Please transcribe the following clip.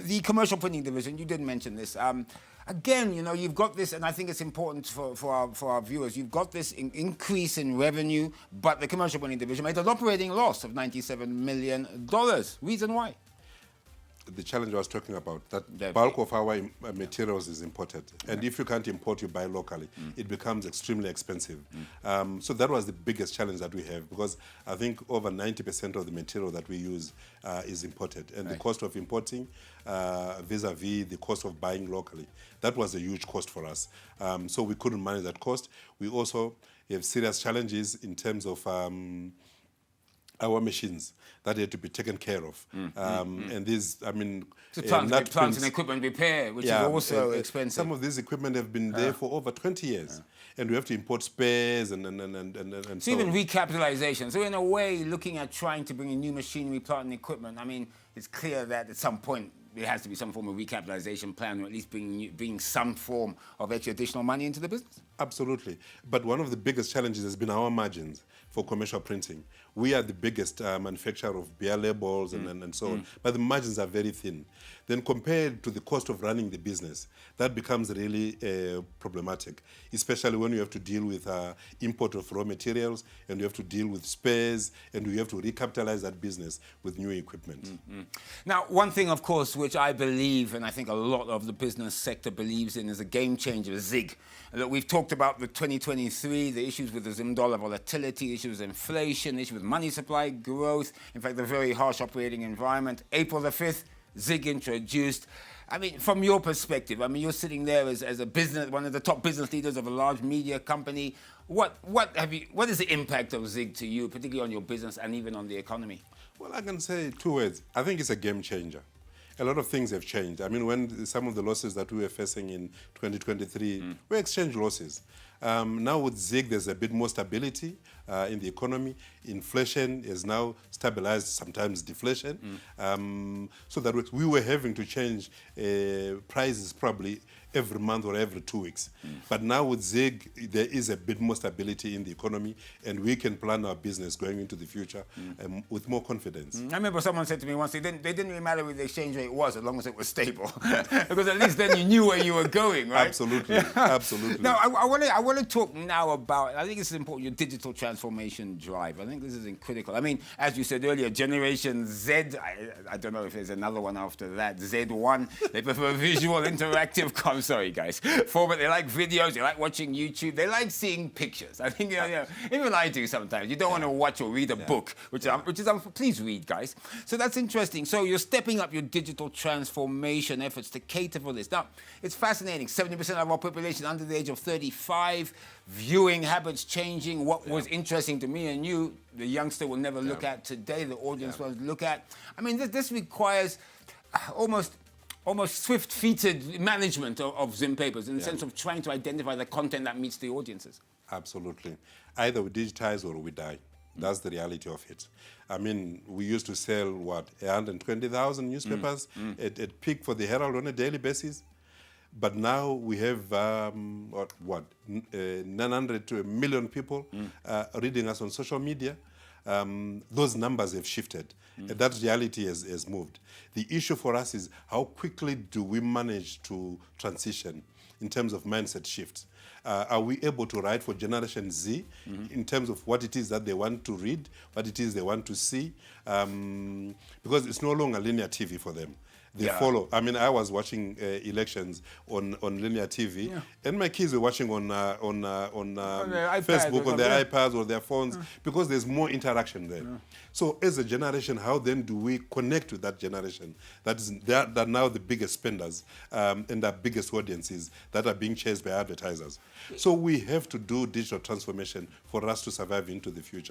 The commercial printing division, you did mention this. Again, you know, you've got this, and I think it's important for our viewers, you've got this increase in revenue, but the commercial printing division made an operating loss of $97 million. Reason why? The challenge I was talking about, that the bulk of our materials is imported. And if you can't import, you buy locally. It becomes extremely expensive. So that was the biggest challenge that we have, because I think over 90% of the material that we use is imported. And the cost of importing vis-a-vis the cost of buying locally, that was a huge cost for us. So we couldn't manage that cost. We also have serious challenges in terms of our machines that had to be taken care of. And these, I mean... Plant and equipment repair, which is also expensive. Some of these equipment have been there for over 20 years. And we have to import spares and so even recapitalization. So in a way, looking at trying to bring in new machinery, plant and equipment, I mean, it's clear that at some point, there has to be some form of recapitalization plan, or at least bringing some form of extra additional money into the business? Absolutely. But one of the biggest challenges has been our margins for commercial printing. We are the biggest manufacturer of beer labels and so on, but the margins are very thin. Then compared to the cost of running the business, that becomes really problematic, especially when you have to deal with import of raw materials, and you have to deal with spares, and you have to recapitalize that business with new equipment. Now, one thing, of course, which I believe, and I think a lot of the business sector believes in, is a game changer, ZIG. Look, we've talked about the 2023, the issues with the Zim dollar volatility, issues with inflation, issues with money supply growth, in fact, the very harsh operating environment. April the 5th, ZIG introduced. I mean, from your perspective, I mean, you're sitting there as a business, one of the top business leaders of a large media company. What is the impact of ZIG to you, particularly on your business and even on the economy? Well, I can say two words. I think it's a game changer. A lot of things have changed. I mean, when some of the losses that we were facing in 2023 were exchange losses. Now with ZIG, there's a bit more stability in the economy. Inflation is now stabilized, sometimes deflation. So that we were having to change prices probably every month or every 2 weeks. But now with ZIG, there is a bit more stability in the economy, and we can plan our business going into the future with more confidence. I remember someone said to me once, they didn't really matter what the exchange rate was as long as it was stable. Because at least then you knew where you were going, right? Absolutely, absolutely. Now, I want to talk now about, I think it's important, your digital transformation drive. I think this is critical. I mean, as you said earlier, Generation Z, I don't know if there's another one after that, Z1, they prefer visual, interactive sorry, guys. Format, they like videos, they like watching YouTube, they like seeing pictures. I think, even I do sometimes. You don't want to watch or read a book, which is please read, guys. So that's interesting. So you're stepping up your digital transformation efforts to cater for this. Now, it's fascinating. 70% of our population under the age of 35, viewing habits changing. What was interesting to me and you, the youngster will never look at today, the audience will look at. I mean, this requires almost swift-feeted management of Zim papers in the sense of trying to identify the content that meets the audiences. Absolutely. Either we digitize or we die. That's the reality of it. I mean, we used to sell, 120,000 newspapers at peak for the Herald on a daily basis. But now we have, 900 to 1 million people reading us on social media. Those numbers have shifted. And that reality has moved. The issue for us is how quickly do we manage to transition in terms of mindset shifts? Are we able to write for Generation Z in terms of what it is that they want to read, what it is they want to see? Because it's no longer linear TV for them. They follow. I mean, I was watching elections on linear TV, and my kids were watching on Facebook, on their iPads or their phones, because there's more interaction there. So as a generation, how then do we connect with that generation? That now the biggest spenders and the biggest audiences that are being chased by advertisers. So we have to do digital transformation for us to survive into the future.